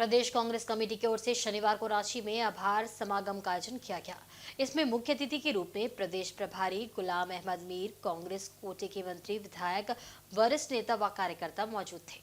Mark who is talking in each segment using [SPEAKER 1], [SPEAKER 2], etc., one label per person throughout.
[SPEAKER 1] प्रदेश Congress committee की ओर से शनिवार को रांची में आभार समागम का आयोजन किया गया। इसमें मुख्य अतिथि के रूप में प्रदेश प्रभारी गुलाम अहमद मीर, कांग्रेस कोटे के मंत्री, विधायक, वरिष्ठ नेता व कार्यकर्ता मौजूद थे।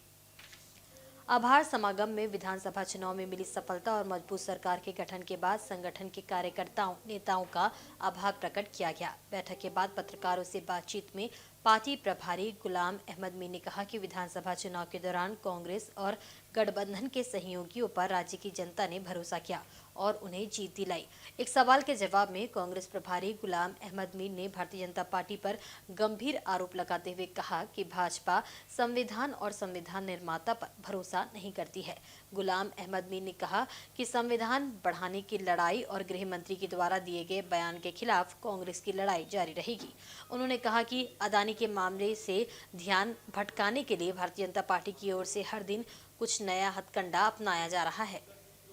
[SPEAKER 1] आभार समागम में विधानसभा चुनाव में मिली सफलता और मजबूत सरकार के गठन के बाद संगठन के कार्यकर्ताओं नेताओं का आभार प्रकट किया गया। बैठक के बाद पत्रकारों से बातचीत में पार्टी प्रभारी गुलाम अहमद मीर ने कहा कि विधानसभा चुनाव के दौरान कांग्रेस और गठबंधन के सहयोगियों पर राज्य की जनता ने भरोसा किया और उन्हें जीत दिलाई। एक सवाल के जवाब में कांग्रेस प्रभारी गुलाम अहमद मीर ने भारतीय जनता पार्टी पर गंभीर आरोप लगाते हुए कहा कि भाजपा संविधान और संविधान निर्माता पर भरोसा नहीं करती है। गुलाम अहमद मीर ने कहा कि संविधान बढ़ाने की लड़ाई और गृह मंत्री के द्वारा दिए गए बयान के खिलाफ कांग्रेस की लड़ाई जारी रहेगी। उन्होंने कहा कि अदानी के मामले से ध्यान भटकाने के लिए भारतीय जनता पार्टी की ओर से हर दिन कुछ नया हथकंडा अपनाया जा रहा है।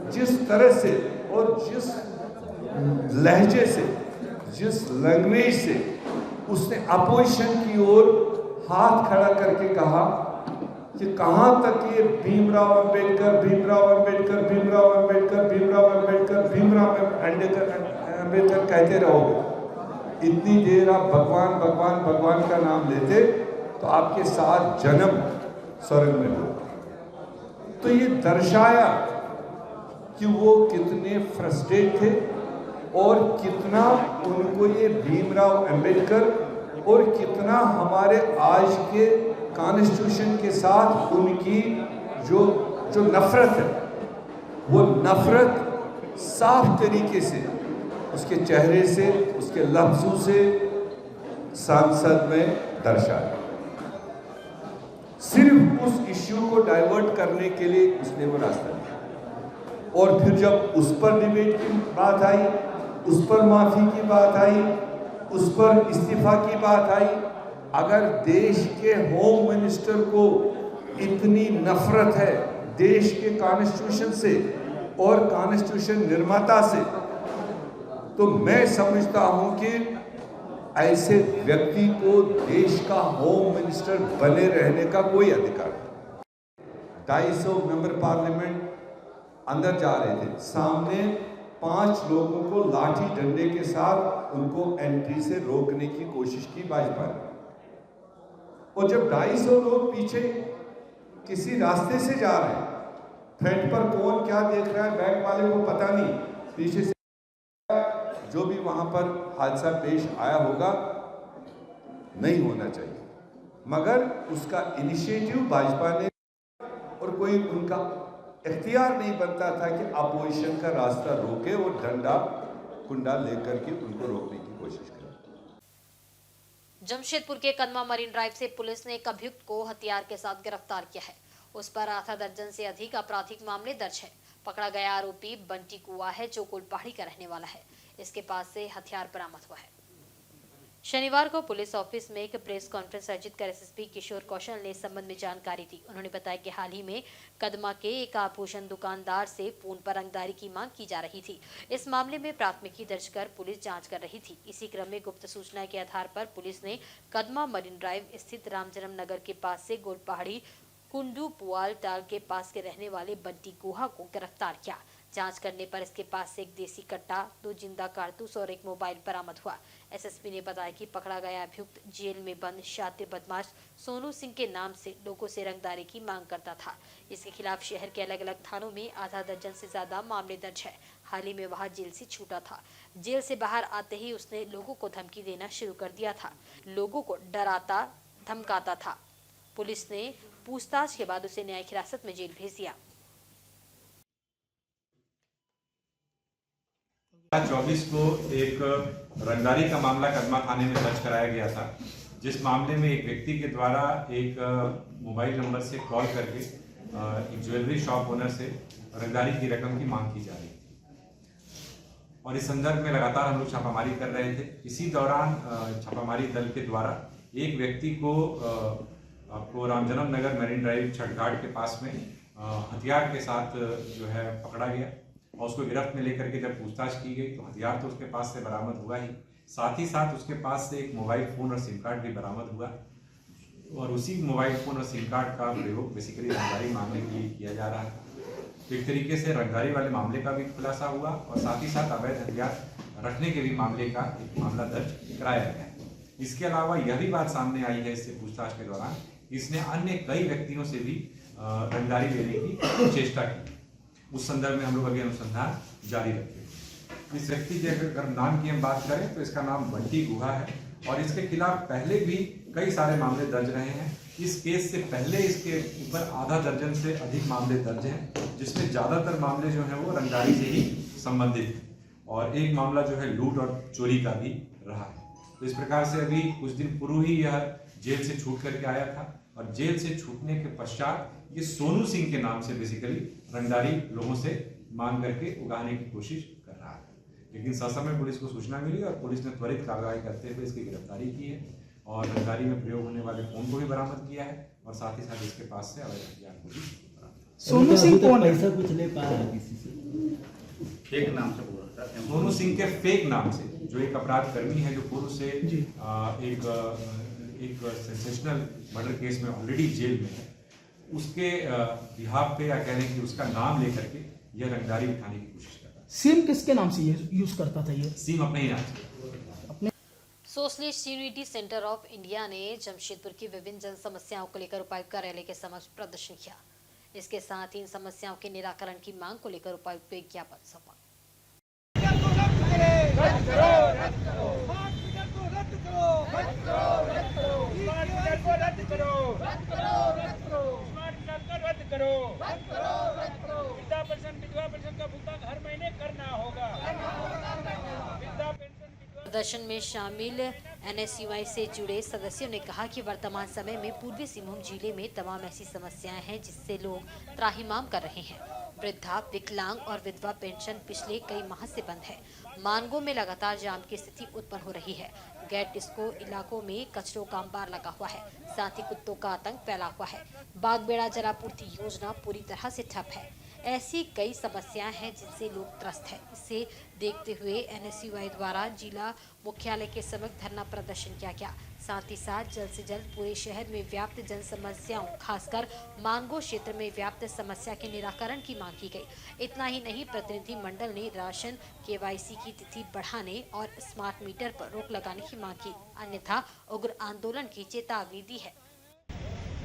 [SPEAKER 2] जिस तरह से और जिस लहजे से, जिस लैंग्वेज से उसने अपोजिशन की ओर हाथ खड़ा करके कहा कि कहां तक ये भीमराव अंबेडकर, भीमराव अंबेडकर, भीमराव अंबेडकर, भीमराव अंबेडकर, भीमराव अंबेडकर कहते रहोगे। इतनी देर आप भगवान भगवान भगवान का नाम लेते तो आपके 7 जन्म स्वर्ग में हो। तो ये दर्शाया कि वो कितने फ्रस्ट्रेट थे और कितना उनको ये भीमराव अंबेडकर और कितना हमारे आज के कॉन्स्टिट्यूशन के साथ उनकी जो नफरत है, वो नफरत साफ तरीके से उसके चेहरे से, उसके लफ्जों से सांसद में दर्शाया। सिर्फ उस इश्यू को डाइवर्ट करने के लिए उसने वो रास्ता दिया। और फिर जब उस पर डिबेट की बात आई, उस पर माफी की बात आई, उस पर इस्तीफा की बात आई, अगर देश के होम मिनिस्टर को इतनी नफरत है देश के कॉन्स्टिट्यूशन से और कॉन्स्टिट्यूशन निर्माता से, तो मैं समझता हूं कि ऐसे व्यक्ति को देश का होम मिनिस्टर बने रहने का कोई अधिकार नहीं। 250 मेंबर पार्लियामेंट अंदर जा रहे थे, सामने 5 लोगों को लाठी डंडे के साथ उनको एंट्री से रोकने की कोशिश की भाजपा ने। और जब 250 लोग पीछे किसी रास्ते से जा रहे हैं, फ्रंट पर कौन क्या देख रहा है बैक वाले को पता नहीं, पीछे से जो भी वहां पर हादसा पेश आया होगा, नहीं होना चाहिए, मगर उसका इनिशिएटिव भाजपा ने और कोई उनका इख्तियार नहीं बनता था कि अपोजिशन का रास्ता रोके और डंडा कुंडा लेकर के उनको रोकने की कोशिश करे।
[SPEAKER 1] जमशेदपुर के कदमा मरीन ड्राइव से पुलिस ने एक अभियुक्त को हथियार के साथ गिरफ्तार किया है। उस पर आधा दर्जन से अधिक आपराधिक मामले दर्ज है। पकड़ा गया आरोपी बंटी कुआ है, जो कोटपहाड़ी का रहने वाला है। इसके पास से हथियार बरामद हुआ है। शनिवार को पुलिस ऑफिस में एक प्रेस कॉन्फ्रेंस आयोजित कर एसएसपी किशोर कौशल ने इस संबंध में जानकारी दी। उन्होंने बताया कि हाल ही में कदमा के एक आभूषण दुकानदार से फोन पर रंगदारी की मांग की जा रही थी। इस मामले में प्राथमिकी दर्ज कर पुलिस जांच कर रही थी। इसी क्रम में गुप्त सूचना के आधार पर पुलिस ने कदमा मरीन ड्राइव स्थित रामजन्म नगर के पास से गोलपहाड़ी कुंडू पुआल टाल के पास के रहने वाले बंटी गुहा को गिरफ्तार किया। जांच करने पर इसके पास से एक देसी कट्टा, 2 जिंदा कारतूस और एक मोबाइल बरामद हुआ। एसएसपी ने बताया कि पकड़ा गया अभियुक्त जेल में बंद शातिर बदमाश सोनू सिंह के नाम से लोगों से रंगदारी की मांग करता था। इसके खिलाफ शहर के अलग अलग थानों में आधा दर्जन से ज्यादा मामले दर्ज है। हाल ही में वह जेल से छूटा था। जेल से बाहर आते ही उसने लोगों को धमकी देना शुरू कर दिया था, लोगों को डराता धमकाता था। पुलिस ने पूछताछ के बाद उसे न्यायिक हिरासत में जेल भेज दिया।
[SPEAKER 3] 24 को एक रंगदारी का मामला कदमा थाने में दर्ज कराया गया था, जिस मामले में एक व्यक्ति के द्वारा एक मोबाइल नंबर से कॉल करके एक ज्वेलरी शॉप ओनर से रंगदारी की रकम की मांग की जा रही थी। और इस संदर्भ में लगातार हम लोग छापामारी कर रहे थे। इसी दौरान छापामारी दल के द्वारा एक व्यक्ति को आपको रामजन्म नगर मरीन ड्राइव छठघाट के पास में हथियार के साथ जो है पकड़ा गया और उसको गिरफ्त में लेकर के जब पूछताछ की गई तो हथियार तो उसके पास से बरामद हुआ ही, साथ ही साथ उसके पास से एक मोबाइल फ़ोन और सिम कार्ड भी बरामद हुआ और उसी मोबाइल फ़ोन और सिम कार्ड का प्रयोग बेसिकली रंगदारी मांगने के लिए किया जा रहा है। तो एक तरीके से रंगदारी वाले मामले का भी खुलासा हुआ और साथ ही साथ अवैध हथियार रखने के भी मामले का एक मामला दर्ज कराया गया है। इसके अलावा यह भी बात सामने आई है इससे पूछताछ के दौरान, इसने अन्य कई व्यक्तियों से भी रंगदारी लेने की चेष्टा की। उस संदर्भ में हम लोग अभी अनुसंधान जारी रखेंगे। इस व्यक्ति के अगर नाम की हम बात करें तो इसका नाम बंटी गुहा है और इसके खिलाफ पहले भी कई सारे मामले दर्ज रहे हैं। इस केस से पहले इसके ऊपर आधा दर्जन से अधिक मामले दर्ज हैं, जिसमें ज्यादातर मामले जो हैं वो रंगदारी से ही संबंधित हैं और एक मामला जो है लूट और चोरी का भी रहा है। तो इस प्रकार से अभी कुछ दिन पूर्व ही यह जेल से छूट करके आया था और जेल से छूटने के पश्चात ये सोनू सिंह के नाम से बेसिकली रंगदारी लोगों से मांग करके उगाने की कोशिश कर रहा है। लेकिन ससमय पुलिस को सूचना मिली और पुलिस ने त्वरित कार्रवाई करते हुए इसकी गिरफ्तारी की है और रंगदारी में प्रयोग होने वाले फोन को भी बरामद किया है और साथ ही साथ इसके पास से अवैध हथियार को भी बरामद।
[SPEAKER 4] सोनू सिंह कौन है?
[SPEAKER 5] पैसा कुछ ले पाया है किसी से?
[SPEAKER 6] फेक नाम से बोल रहा था।
[SPEAKER 3] सोनू सिंह के फेक नाम से, जो एक अपराध कर्मी है जो पूर्व से एक सेंसेशनल मर्डर केस में ऑलरेडी जेल में है, उसके बिहाफ पे या कहने की उसका नाम लेकर के यह रंगदारी उठाने की कोशिश कर रहा है।
[SPEAKER 4] सिम किसके नाम से ये यूज करता था ये?
[SPEAKER 3] सिम अपने ही नाम से।
[SPEAKER 1] Socialist unity centre of India ने जमशेदपुर की विभिन्न जन समस्याओं को लेकर उपायुक्त कार्यालय के समक्ष प्रदर्शन किया। इसके साथ ही इन समस्याओं के निराकरण की मांग को लेकर उपायुक्त को एक ज्ञापन सौंपा। प्रदर्शन में शामिल NSUI से जुड़े सदस्यों ने कहा कि वर्तमान समय में पूर्वी सिंहभूम जिले में तमाम ऐसी समस्याएं हैं जिससे लोग त्राहिमाम कर रहे हैं। वृद्धा, विकलांग और विधवा पेंशन पिछले कई माह से बंद है। मानगो में लगातार जाम की स्थिति उत्पन्न हो रही है। गैर डिस्को इलाकों में कचरों का अंबार लगा हुआ है, साथ ही कुत्तों का आतंक फैला हुआ है। बागबेड़ा जलापूर्ति योजना पूरी तरह से ठप है। ऐसी कई समस्याएं हैं जिनसे लोग त्रस्त हैं। इसे देखते हुए NSUI द्वारा जिला मुख्यालय के समक्ष धरना प्रदर्शन किया गया। साथ ही साथ जल्द से जल्द पूरे शहर में व्याप्त जन समस्याओं, खासकर मानगो क्षेत्र में व्याप्त समस्या के निराकरण की मांग की गई। इतना ही नहीं, प्रतिनिधि मंडल ने राशन KYC की तिथि बढ़ाने और स्मार्ट मीटर पर रोक लगाने की मांग की, अन्यथा उग्र आंदोलन की चेतावनी दी है।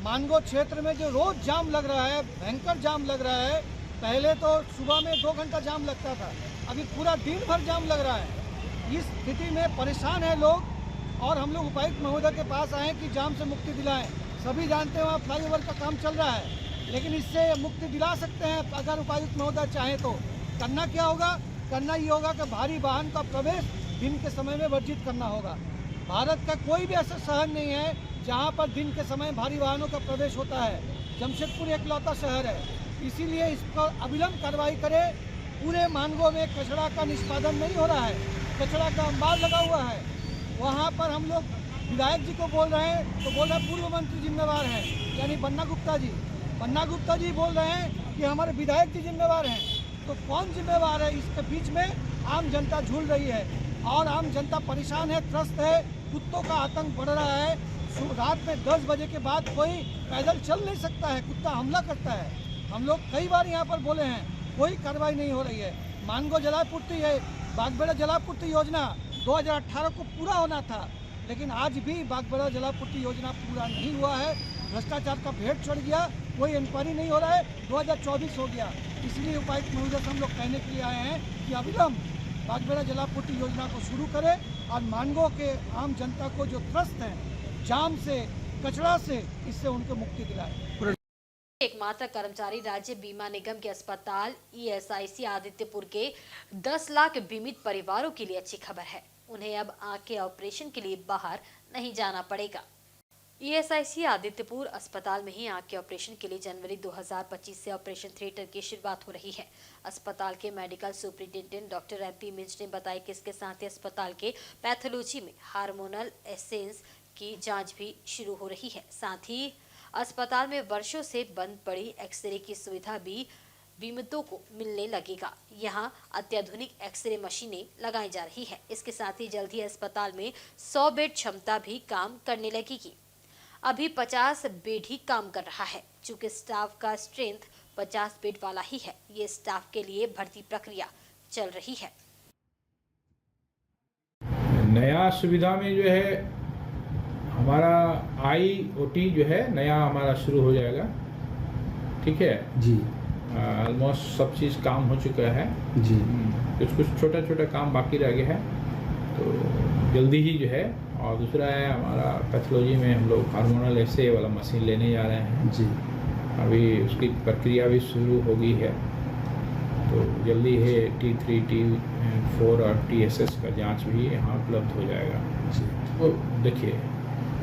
[SPEAKER 7] मानगो क्षेत्र में जो रोज जाम लग रहा है, भयंकर जाम लग रहा है। पहले तो सुबह में 2 घंटा जाम लगता था, अभी पूरा दिन भर जाम लग रहा है। इस स्थिति में परेशान है लोग और हम लोग उपायुक्त महोदय के पास आए कि जाम से मुक्ति दिलाएं। सभी जानते हैं वहाँ फ्लाईओवर का काम चल रहा है, लेकिन इससे मुक्ति दिला सकते हैं अगर उपायुक्त महोदय चाहें तो। करना क्या होगा? करना ये होगा कि भारी वाहन का प्रवेश दिन के समय में वर्जित करना होगा। भारत का कोई भी ऐसा शहर नहीं है जहाँ पर दिन के समय भारी वाहनों का प्रवेश होता है। जमशेदपुर एकलौता शहर है, इसीलिए इस पर अविलंब कार्रवाई करें। पूरे मानगो में कचरा का निष्पादन नहीं हो रहा है, कचरा का अंबार लगा हुआ है। वहाँ पर हम लोग विधायक जी को बोल रहे हैं तो बोल रहे हैं पूर्व मंत्री जिम्मेवार हैं, यानी बन्ना गुप्ता जी। बन्ना गुप्ता जी बोल रहे हैं कि हमारे विधायक जी जिम्मेवार हैं। तो कौन जिम्मेवार है? इसके बीच में आम जनता झूल रही है और आम जनता परेशान है, त्रस्त है। कुत्तों का आतंक बढ़ रहा है। रात में 10 बजे के बाद कोई पैदल चल नहीं सकता है, कुत्ता हमला करता है। हम लोग कई बार यहाँ पर बोले हैं, कोई कार्रवाई नहीं हो रही है। मानगो जलापूर्ति है, बागबेड़ा जलापूर्ति योजना 2018 को पूरा होना था, लेकिन आज भी बागबेड़ा जलापूर्ति योजना पूरा नहीं हुआ है। भ्रष्टाचार का भेंट चढ़ गया, कोई इंक्वायरी नहीं हो रहा है। 2024 हो गया। इसलिए उपायुक्त महोदय से हम लोग कहने के लिए आए हैं कि अविलंब बागबेड़ा जलापूर्ति योजना को शुरू करें और मानगो के आम जनता को जो त्रस्त हैं जाम से, कचरा से, इससे उनको मुक्ति दिलाएं।
[SPEAKER 1] एकमात्र कर्मचारी राज्य बीमा निगम के अस्पताल ESIC आदित्यपुर के 10 लाख बीमित परिवारों के लिए अच्छी खबर है। उन्हें अब आंख के ऑपरेशन के लिए बाहर नहीं जाना पड़ेगा। ESIC आदित्यपुर अस्पताल में ही आंख के ऑपरेशन के लिए जनवरी 2025 से ऑपरेशन थिएटर की शुरुआत हो रही है। अस्पताल के medical superintendent doctor MP Minz ने बताया कि इसके साथ ही अस्पताल के पैथोलॉजी में हार्मोनल एसेंस की जांच भी शुरू हो रही है। साथ ही अस्पताल में वर्षों से बंद पड़ी एक्सरे की सुविधा भी बीमितों को मिलने लगेगा। यहाँ अत्याधुनिक एक्सरे मशीनें लगाई जा रही है। इसके साथ ही जल्द ही अस्पताल में 100 बेड क्षमता भी काम करने लगेगी। अभी 50 बेड ही काम कर रहा है। चूंकि स्टाफ का स्ट्रेंथ 50 बेड वाला ही है। ये स्टाफ के लिए भर्ती प्रक्रिया चल रही है।
[SPEAKER 8] नया सुविधा में जो है हमारा IoT जो है नया हमारा शुरू हो जाएगा। ठीक है
[SPEAKER 5] जी
[SPEAKER 8] ऑलमोस्ट सब चीज़ काम हो चुका है।
[SPEAKER 5] जी
[SPEAKER 8] कुछ छोटा छोटा काम बाकी रह गया है, तो जल्दी ही जो है। और दूसरा है हमारा पैथोलॉजी में हम लोग हार्मोनल एसे वाला मशीन लेने जा रहे हैं।
[SPEAKER 5] जी
[SPEAKER 8] अभी उसकी प्रक्रिया भी शुरू हो गई है, तो जल्दी है T3 T4 और TSS का जांच भी यहाँ उपलब्ध हो जाएगा।
[SPEAKER 5] जी
[SPEAKER 8] तो देखिए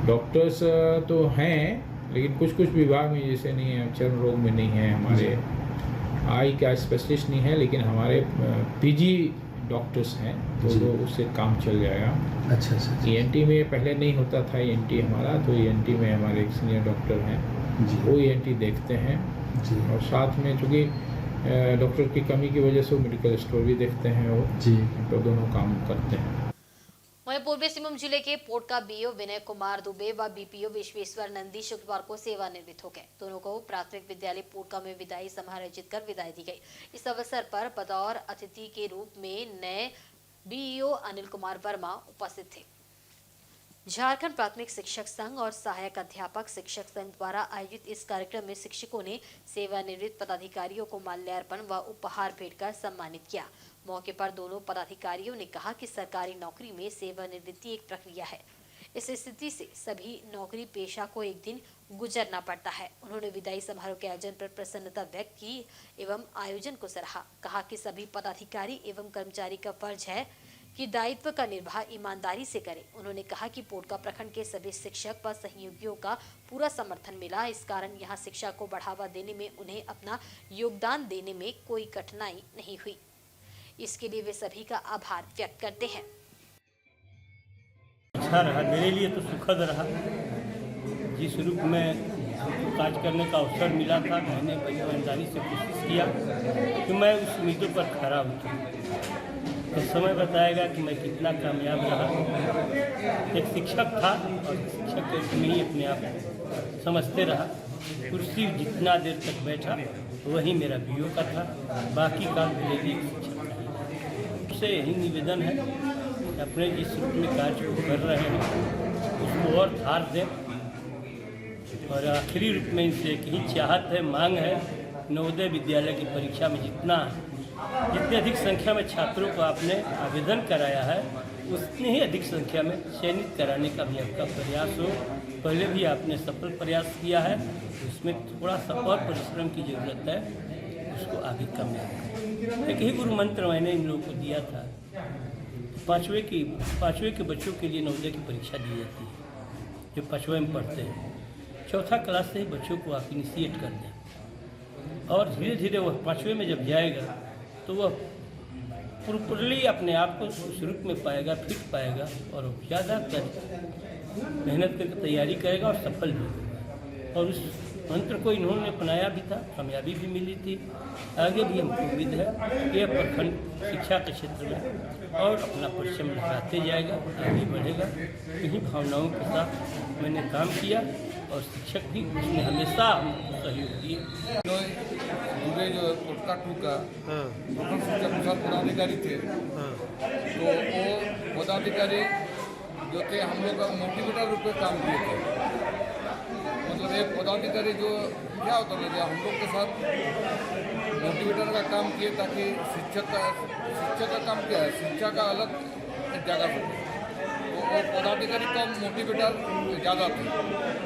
[SPEAKER 8] डॉक्टर्स तो हैं, लेकिन कुछ विभाग में जैसे नहीं है, चर्म रोग में नहीं है, हमारे आई का स्पेशलिस्ट नहीं है, लेकिन हमारे PG डॉक्टर्स हैं, तो
[SPEAKER 5] जी।
[SPEAKER 8] वो उससे काम चल जाएगा।
[SPEAKER 5] अच्छा अच्छा
[SPEAKER 8] ENT में पहले नहीं होता था ENT हमारा, तो ENT में हमारे एक सीनियर डॉक्टर हैं,
[SPEAKER 5] जी
[SPEAKER 8] वो ENT देखते हैं।
[SPEAKER 5] जी
[SPEAKER 8] और साथ में चूँकि डॉक्टर की कमी की वजह से वो मेडिकल स्टोर भी देखते हैं, वो
[SPEAKER 5] जी
[SPEAKER 8] तो दोनों काम करते हैं।
[SPEAKER 1] वहीं पूर्वी सिंहभूम जिले के पोर्ट का BO विनय कुमार दुबे व BPO विश्वेश्वर नंदी शुक्रवार को सेवानिवृत्त हो गए। दोनों को प्राथमिक विद्यालय पोर्टका में विदाई समारोह आयोजित कर विदाई दी गई। इस अवसर पर बतौर अतिथि के रूप में नए BEO अनिल कुमार वर्मा उपस्थित थे। झारखंड प्राथमिक शिक्षक संघ और सहायक अध्यापक शिक्षक संघ द्वारा आयोजित इस कार्यक्रम में शिक्षकों ने सेवानिवृत्त पदाधिकारियों को माल्यार्पण व उपहार भेंट कर सम्मानित किया। मौके पर दोनों पदाधिकारियों ने कहा कि सरकारी नौकरी में सेवानिवृत्ति एक प्रक्रिया है। इस स्थिति से सभी नौकरी पेशा को एक दिन गुजरना पड़ता है। उन्होंने विदाई समारोह के आयोजन पर प्रसन्नता व्यक्त की एवं आयोजन को सराहा। कहा कि सभी पदाधिकारी एवं कर्मचारी का फर्ज है कि दायित्व का निर्वाह ईमानदारी से करें। उन्होंने कहा कि पोटका प्रखंड के सभी शिक्षक व सहयोगियों का पूरा समर्थन मिला। इस कारण यहाँ शिक्षा को बढ़ावा देने में उन्हें अपना योगदान देने में कोई कठिनाई नहीं हुई। इसके लिए वे सभी का आभार व्यक्त करते हैं।
[SPEAKER 9] अच्छा रहा, मेरे लिए तो सुखद रहा। जिस रूप में काज करने का अवसर मिला था, मैंने बड़ी ईमानदारी से कोशिश किया कि मैं उस उम्मीदों पर खरा उतरूं। तो समय बताएगा कि मैं कितना कामयाब रहा। एक शिक्षक था और शिक्षक के रूप में ही अपने आप को समझते रहा। कुर्सी जितना देर तक बैठा वही मेरा BO का था, बाकी काम मेरे लिए शिक्षक था। उससे यही निवेदन है कि अपने जिस रूप में कार्य को कर रहे हैं उसको और धार दें। और आखिरी रूप में इनसे एक ही चाहत है, मांग है, नवोदय विद्यालय की परीक्षा में जितनी अधिक संख्या में छात्रों को आपने आवेदन कराया है, उतनी ही अधिक संख्या में चयनित कराने का भी आपका प्रयास हो। पहले भी आपने सफल प्रयास किया है, उसमें थोड़ा सा और परिश्रम की ज़रूरत है, उसको आगे करना। एक ही गुरु मंत्र मैंने इन लोगों को दिया था। पाँचवें के बच्चों के लिए नवोदय की परीक्षा दी जाती है, जो 5वें में पढ़ते हैं। चौथा क्लास से ही बच्चों को आप इनिशिएट कर दें और धीरे धीरे वह 5वें में जब जाएगा तो वह प्रॉपर्ली अपने आप को उस रूप में पाएगा, फिट पाएगा और ज़्यादा मेहनत करके तैयारी करेगा और सफल भी होगा। और उस मंत्र को इन्होंने अपनाया भी था, कामयाबी भी मिली थी। आगे भी हमको उम्मीद है कि यह प्रखंड शिक्षा के क्षेत्र में और अपना परिश्रम लगाते जाएगा, आगे बढ़ेगा। इन्हीं भावनाओं के साथ मैंने काम किया और शिक्षक भी उसमें हमेशा हमको सहयोग दिए।
[SPEAKER 10] दुबे जो पोटका 2 का प्रखंड शिक्षा प्रसाद पदाधिकारी थे, तो वो पदाधिकारी जो थे हम लोग का मोटिवेटर रूप में काम किए थे। मतलब एक पदाधिकारी जो क्या होता है, हम लोग के साथ मोटिवेटर का काम किए ताकि शिक्षक का काम क्या है, शिक्षा का अलग जगह पे तो वो पदाधिकारी कम मोटिवेटर ज़्यादा थे।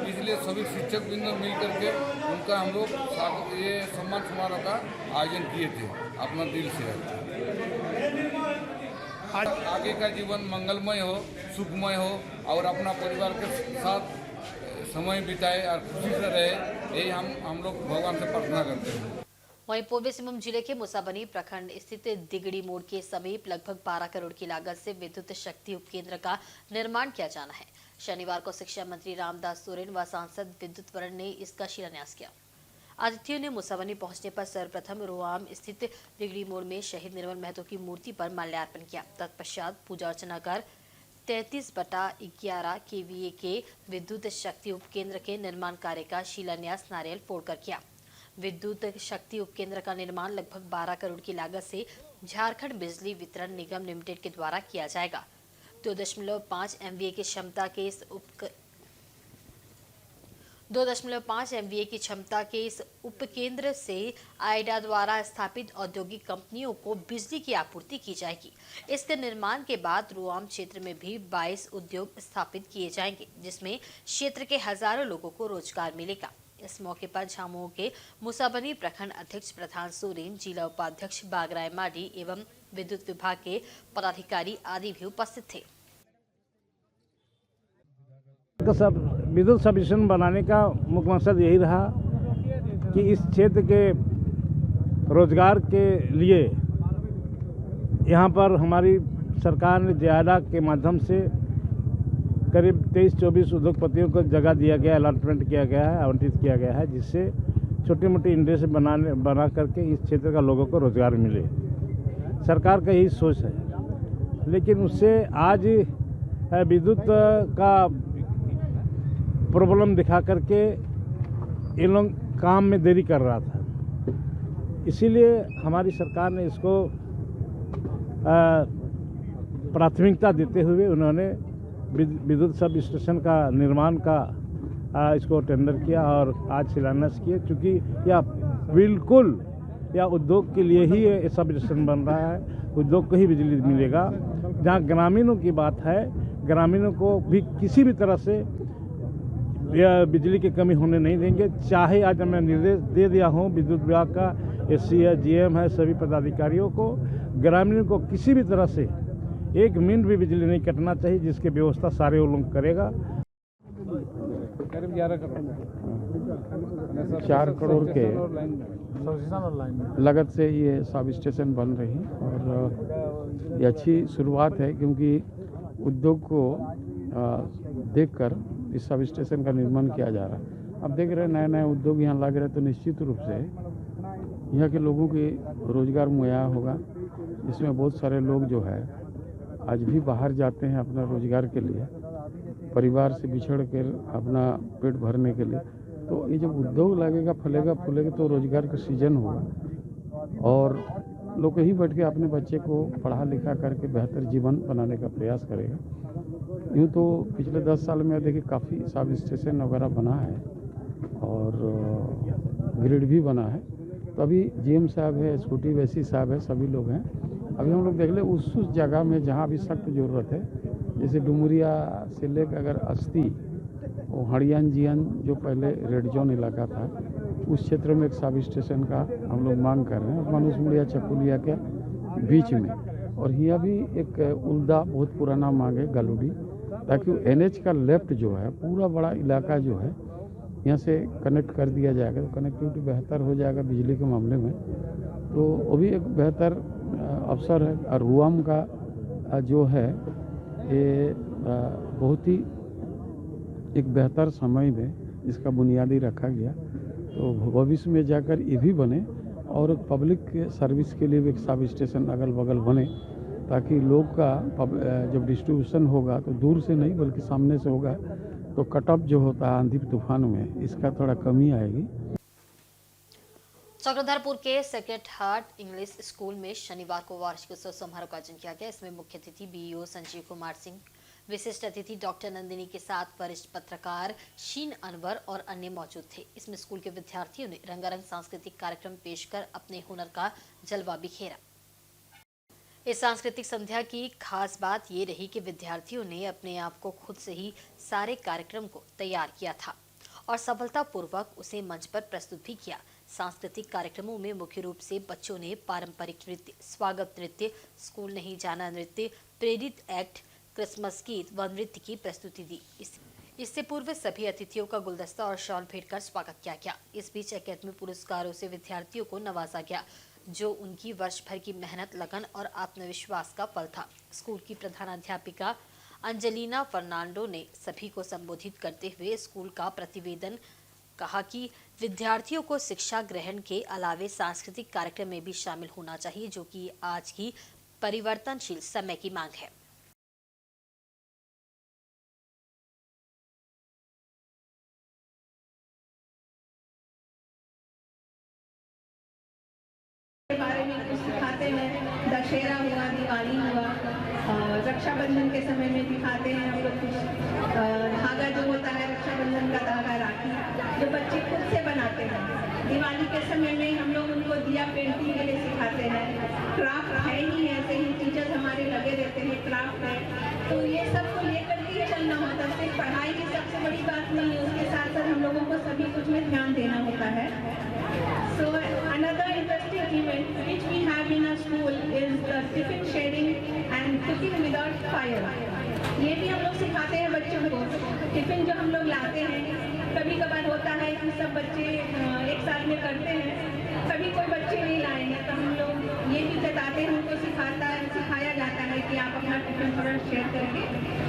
[SPEAKER 10] इसलिए सभी शिक्षक बिंदु मिल करके उनका हम लोग ये सम्मान समारोह का आयोजन किए थे अपना दिल से। आगे का जीवन मंगलमय हो, सुखमय हो और अपना परिवार के साथ समय बिताए और खुशी से रहे, यही हम लोग भगवान से प्रार्थना करते हैं।
[SPEAKER 1] वहीं पूर्वी सिंहभूम जिले के मुसाबनी प्रखंड स्थित दिगड़ी मोड़ के समीप लगभग 12 करोड़ की लागत से विद्युत शक्ति उपकेंद्र का निर्माण किया जाना है। शनिवार को शिक्षा मंत्री रामदास सोरेन व सांसद विद्युत वरण ने इसका शिलान्यास किया। अतिथियों ने मुसाबनी पहुंचने पर सर्वप्रथम रोआम स्थित दिगड़ी मोड़ में शहीद निर्मल महतो की मूर्ति पर माल्यार्पण किया। तत्पश्चात पूजा अर्चना कर 33/11 kVA के विद्युत शक्ति उपकेंद्र के निर्माण कार्य का शिलान्यास नारियल फोड़कर किया। विद्युत शक्ति उपकेंद्र का निर्माण लगभग 12 करोड़ की लागत से झारखंड बिजली वितरण निगम लिमिटेड के द्वारा किया जाएगा। 2.5 MVA की क्षमता के इस 2.5 MVA की क्षमता के इस उपकेंद्र से आइडा द्वारा स्थापित औद्योगिक कंपनियों को बिजली की आपूर्ति की जाएगी। इसके निर्माण के बाद रुआम क्षेत्र में भी 22 उद्योग स्थापित किए जाएंगे, जिसमें क्षेत्र के हजारों लोगों को रोजगार मिलेगा। इस मौके पर झामुमो के मुसाबनी प्रखंड अध्यक्ष प्रधान सोरेन, जिला उपाध्यक्ष बागराय माडी एवं विद्युत विभाग के पदाधिकारी आदि भी उपस्थित थे।
[SPEAKER 11] विद्युत सब स्टेशन बनाने का मुख्य मकसद यही रहा कि इस क्षेत्र के रोजगार के लिए यहाँ पर हमारी सरकार ने जायडा के माध्यम से करीब 23-24 उद्योगपतियों को जगह दिया गया, अलॉटमेंट किया गया है, आवंटित किया गया है, जिससे छोटी मोटी इंडस्ट्री बना करके इस क्षेत्र का लोगों को रोजगार मिले। सरकार का यही सोच है, लेकिन उससे आज विद्युत का प्रॉब्लम दिखा करके इन लोग काम में देरी कर रहा था। इसीलिए हमारी सरकार ने इसको प्राथमिकता देते हुए उन्होंने विद्युत सब स्टेशन का निर्माण का इसको टेंडर किया और आज शिलान्यास किया। चूँकि यह बिल्कुल यह उद्योग के लिए ही ये सब स्टेशन बन रहा है, उद्योग को ही बिजली मिलेगा। जहाँ ग्रामीणों की बात है, ग्रामीणों को भी किसी भी तरह से बिजली की कमी होने नहीं देंगे। चाहे आज मैं निर्देश दे दिया हूँ विद्युत विभाग का, SC है, GM है, सभी पदाधिकारियों को, ग्रामीणों को किसी भी तरह से 1 मिनट भी बिजली नहीं कटना चाहिए, जिसकी व्यवस्था सारे वो लोग करेगा।
[SPEAKER 8] करीब 11 करोड़ 4 करोड़ के लागत से ये सब स्टेशन बन रही है और ये अच्छी शुरुआत है, क्योंकि उद्योग को देखकर इस सब स्टेशन का निर्माण किया जा रहा है। अब देख रहे हैं नए नए उद्योग यहाँ लग रहे हैं, तो निश्चित रूप से यहाँ के लोगों के रोजगार मुहैया होगा। इसमें बहुत सारे लोग जो है आज भी बाहर जाते हैं अपना रोजगार के लिए, परिवार से बिछड़ कर अपना पेट भरने के लिए। तो ये जब उद्योग लगेगा, फलेगा फूलेगा, तो रोजगार का सीजन होगा और लोग यहीं बैठ के अपने बच्चे को पढ़ा लिखा करके बेहतर जीवन बनाने का प्रयास करेगा। यूँ तो पिछले 10 साल में देखिए काफ़ी सब स्टेशन वगैरह बना है और ग्रिड भी बना है। तो अभी GM साहब है, स्कूटी वैसी साहब है, सभी लोग हैं। अभी हम लोग देख ले उस जगह में जहाँ भी सख्त ज़रूरत है, जैसे डुमरिया से लेकर अगर अस्ती और हरियाण जियन जो पहले रेड जोन इलाका था, उस क्षेत्र में एक सब स्टेशन का हम लोग मांग कर रहे हैं, मनुष्मुड़िया चकुलिया के बीच में। और यहाँ भी एक उल्दा बहुत पुराना मांग है गालूडी, ताकि NH का लेफ्ट जो है पूरा बड़ा इलाका जो है यहाँ से कनेक्ट कर दिया जाएगा, तो कनेक्टिविटी बेहतर हो जाएगा बिजली के मामले में। तो वो भी एक बेहतर अवसर है। और रुआम का जो है ये बहुत ही एक बेहतर समय में इसका बुनियादी रखा गया, तो भविष्य में जाकर ये भी बने और पब्लिक सर्विस के लिए भी एक सब स्टेशन अगल बगल बने, ताकि लोग का जब डिस्ट्रीब्यूशन होगा तो दूर से नहीं बल्कि सामने से होगा, तो कट ऑफ जो होता है आंधी तूफान में, इसका थोड़ा कमी आएगी।
[SPEAKER 1] चक्रधरपुर के सेक्रेड हार्ट इंग्लिश स्कूल में शनिवार को वार्षिक उत्सव समारोह का आयोजन किया गया। इसमें मुख्य अतिथि BEO संजीव कुमार सिंह, विशिष्ट अतिथि डॉक्टर नंदिनी के साथ वरिष्ठ पत्रकार शीन अनवर और अन्य मौजूद थे। इसमें स्कूल के विद्यार्थियों ने रंगारंग सांस्कृतिक कार्यक्रम पेश कर अपने हुनर का जलवा बिखेरा। इस सांस्कृतिक संध्या की खास बात ये रही कि विद्यार्थियों ने अपने आप को खुद से ही सारे कार्यक्रम को तैयार किया था और सफलतापूर्वक उसे मंच पर प्रस्तुत भी किया। सांस्कृतिक कार्यक्रमों में मुख्य रूप से बच्चों ने पारंपरिक नृत्य, स्वागत नृत्य, स्कूल नहीं जाना नृत्य, प्रेरित एक्ट, क्रिसमस गीत व नृत्य की प्रस्तुति दी। इससे पूर्व सभी अतिथियों का गुलदस्ता और शॉल भेंट कर स्वागत किया गया। इस बीच अकादमी पुरस्कारों से विद्यार्थियों को नवाजा गया, जो उनकी वर्ष भर की मेहनत, लगन और आत्मविश्वास का फल था। स्कूल की प्रधानाध्यापिका अंजेलिना फर्नांडो ने सभी को संबोधित करते हुए स्कूल का प्रतिवेदन कहा कि विद्यार्थियों को शिक्षा ग्रहण के अलावे सांस्कृतिक कार्यक्रम में भी शामिल होना चाहिए, जो कि आज की परिवर्तनशील समय की मांग है।
[SPEAKER 12] के बारे में कुछ सिखाते हैं। दशहरा हुआ, दिवाली हुआ, रक्षाबंधन के समय में दिखाते हैं हम लोग कुछ धागा जो होता है, रक्षाबंधन का धागा, राखी जो बच्चे खुद से बनाते हैं। दिवाली के समय में हम लोग उनको दिया पेंटिंग के लिए सिखाते हैं। क्राफ्ट है ही, ऐसे ही टीचर्स हमारे लगे रहते हैं, क्राफ्ट है। तो ये सब को लेकर के चलना होता है। सिर्फ पढ़ाई की सबसे बड़ी बात नहीं है, उसके साथ साथ हम लोगों को सभी कुछ में ध्यान देना होता है। So another interesting event which we have in our school is the tiffin sharing and cooking without fire. ये भी हम लोग सिखाते हैं बच्चों को। टिफिन जो हम लोग लाते हैं, कभी कभार होता है कि सब बच्चे एक साथ में करते हैं, कभी कोई बच्चे नहीं लाएंगे, तो हम लोग ये भी बताते हैं, उनको सिखाया जाता है कि आप अपना टिफिन थोड़ा शेयर करके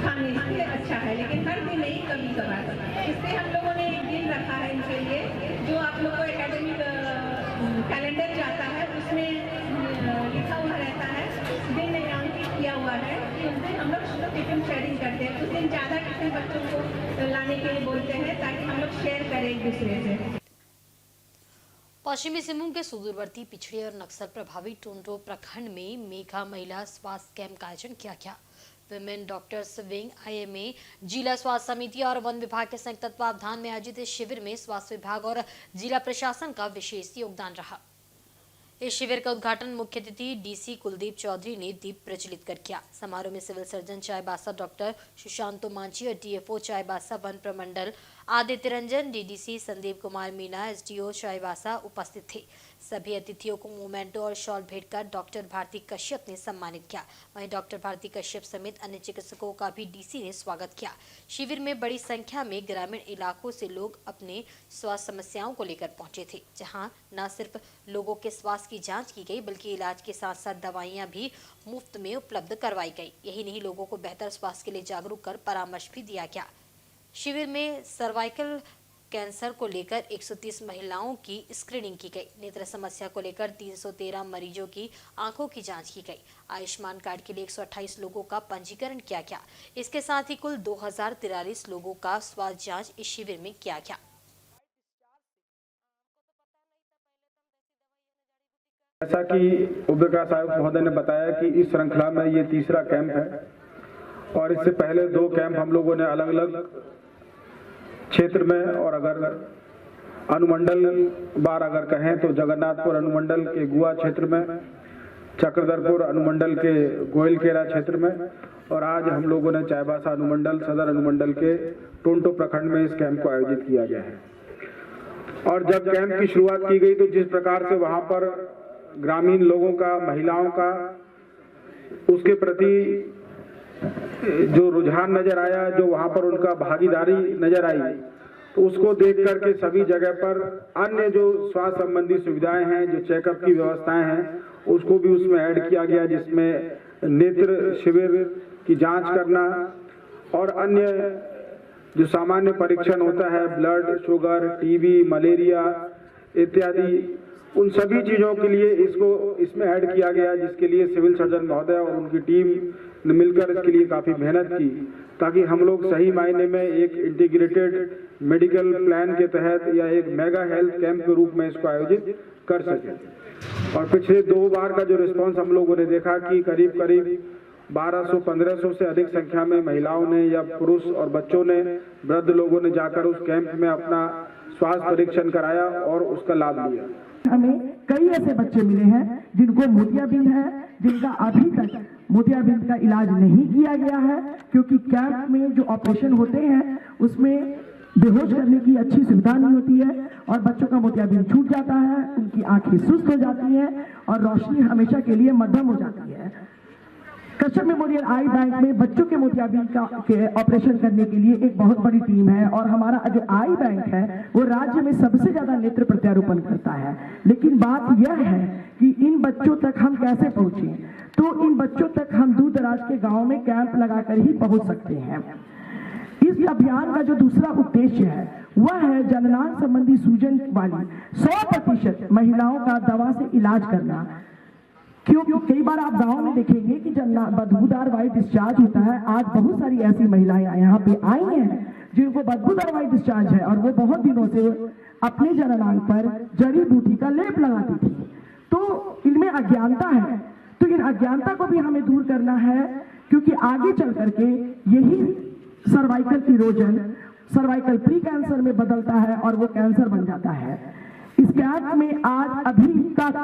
[SPEAKER 12] खाने से अच्छा है, लेकिन हर दिन नहीं, कभी कभार। इसलिए हम लोगों ने एक दिन रखा है इनके लिए, जो आप लोग को एकेडमिक कैलेंडर जाता है उसमें लिखा हुआ रहता है, दिन अंकित किया हुआ है कि उस दिन हम लोग टिफिन शेयरिंग करते हैं। उस दिन ज़्यादा टिफिन बच्चों को लाने के लिए बोलते हैं ताकि हम लोग शेयर करें एक दूसरे से।
[SPEAKER 1] पश्चिमी सिंहभूम के सुदूरवर्ती, पिछड़े और नक्सल प्रभावित टोंटो प्रखंड में मेघा महिला स्वास्थ्य कैंप का आयोजन किया गया। विमेन डॉक्टर्स विंग, IMA, जिला स्वास्थ्य समिति और वन विभाग के संयुक्त तत्वावधान में आयोजित इस शिविर में स्वास्थ्य विभाग और जिला प्रशासन का विशेष योगदान रहा। इस शिविर का उद्घाटन मुख्य अतिथि DC कुलदीप चौधरी ने दीप प्रज्वलित कर किया। समारोह में civil surgeon Chaibasa doctor Sushanto Manjhi और DFO चाईबासा वन प्रमंडल आदित्य रंजन, DDC संदीप कुमार मीना, SDO चाईबासा उपस्थित थे। सभी अतिथियों को मोमेंटो और शॉल भेंट कर डॉक्टर भारती कश्यप ने सम्मानित किया। वहीं डॉक्टर भारती कश्यप समेत अन्य चिकित्सकों का भी DC ने स्वागत किया। शिविर में बड़ी संख्या में ग्रामीण इलाकों से लोग अपने स्वास्थ्य समस्याओं को लेकर पहुंचे थे, जहां न सिर्फ लोगों के स्वास्थ्य की जांच की गई, बल्कि इलाज के साथ साथ दवाइयां भी मुफ्त में उपलब्ध करवाई गई। यही नहीं, लोगों को बेहतर स्वास्थ्य के लिए जागरूक कर परामर्श भी दिया गया। शिविर में सर्वाइकल कैंसर को लेकर 130 महिलाओं की स्क्रीनिंग की गई। नेत्र समस्या को लेकर 313 मरीजों की आंखों की जांच की गई। आयुष्मान कार्ड के लिए 128 लोगों का पंजीकरण किया गया। इसके साथ ही कुल 2043 लोगों का स्वास्थ्य जांच इस शिविर में किया गया।
[SPEAKER 13] जैसा कि उप विकास आयुक्त महोदय ने बताया कि इस श्रृंखला में ये तीसरा कैंप है और इससे पहले 2 कैंप हम लोगों ने अलग अलग क्षेत्र में, और अगर अनुमंडल बार अगर कहें तो जगन्नाथपुर अनुमंडल के गुआ क्षेत्र में, चक्रधरपुर अनुमंडल के गोयलकेरा क्षेत्र में, और आज हम लोगों ने चाईबासा अनुमंडल, सदर अनुमंडल के टोंटो प्रखंड में इस कैंप को आयोजित किया गया है। और जब कैंप की शुरुआत की गई तो जिस प्रकार से वहां पर ग्रामीण लोगों का, महिलाओं का उसके प्रति जो रुझान नजर आया, जो वहां पर उनका भागीदारी नजर आई, तो उसको देख करके सभी जगह पर अन्य जो स्वास्थ्य संबंधी सुविधाएं हैं, जो चेकअप की व्यवस्थाएं हैं, उसको भी उसमें ऐड किया गया, जिसमें नेत्र शिविर की जांच करना और अन्य जो सामान्य परीक्षण होता है, ब्लड शुगर, TB, मलेरिया इत्यादि, उन सभी चीजों के लिए इसको इसमें ऐड किया गया, जिसके लिए सिविल सर्जन महोदय और उनकी टीम ने मिलकर इसके लिए काफी मेहनत की, ताकि हम लोग सही मायने में एक इंटीग्रेटेड मेडिकल प्लान के तहत या एक मेगा हेल्थ कैंप के रूप में इसको आयोजित कर सके। और पिछले 2 बार का जो रिस्पांस हम लोगों ने देखा कि करीब 1200-1500 से अधिक संख्या में महिलाओं ने या पुरुष और बच्चों ने, वृद्ध लोगों ने जाकर उस कैंप में अपना स्वास्थ्य परीक्षण कराया और उसका लाभ लिया।
[SPEAKER 14] हमें कई ऐसे बच्चे मिले हैं जिनको मोतियाबिंद है, जिनका अभी तक मोतियाबिंद का इलाज नहीं किया गया है, क्योंकि कैंप में जो ऑपरेशन होते हैं उसमें बेहोश करने की अच्छी सुविधा नहीं होती है और बच्चों का मोतियाबिंद छूट जाता है, उनकी आंखें सुस्त हो जाती हैं और रोशनी हमेशा के लिए मध्यम हो जाती है। कश्यप मेमोरियल आई बैंक में बच्चों के मोतियाबिंद के ऑपरेशन करने के लिए एक बहुत बड़ी टीम है और हमारा जो आई बैंक है वो राज्य में सबसे ज्यादा नेत्र प्रत्यारोपण करता है। लेकिन बात यह है कि इन बच्चों तक हम कैसे पहुंचे, तो इन बच्चों तक हम दूर दराज के गाँव में कैंप लगाकर ही पहुंच सकते हैं। इस अभियान का जो दूसरा उद्देश्य है वह है जननांग संबंधी सूजन वाली 100% महिलाओं का दवा से इलाज करना, क्योंकि कई बार आप गांव में देखेंगे कि जब बदबूदार वायु डिस्चार्ज होता है, आज बहुत सारी ऐसी महिलाएं यहाँ पे आई हैं जिनको बदबूदार वायु डिस्चार्ज है और वो बहुत दिनों से अपने जननांग पर जड़ी बूटी का लेप लगाती थी। तो इनमें अज्ञानता है, तो इन अज्ञानता को भी हमें दूर करना है, क्योंकि आगे चल करके यही cervical erosion cervical pre cancer में बदलता है और वो कैंसर बन जाता है। इस कैंप में आज अभी तक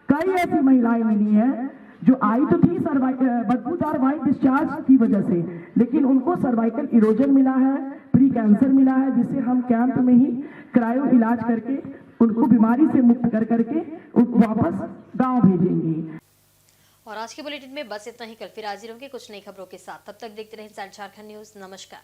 [SPEAKER 14] कई ऐसी महिलाएं मिली हैं जो आई तो थी बदबूदार वाइट डिस्चार्ज की वजह से, लेकिन उनको सर्वाइकल इरोजन मिला है, प्री कैंसर मिला है, जिसे हम कैंप में ही क्रायो इलाज करके उनको बीमारी से मुक्त कर करके वापस गांव भेजेंगे।
[SPEAKER 1] और आज के बुलेटिन में बस इतना ही। कल फिर हाजिर होंगे कुछ नई खबरों के साथ। तब तक देखते रहें इंसाइड झारखंड न्यूज। नमस्कार।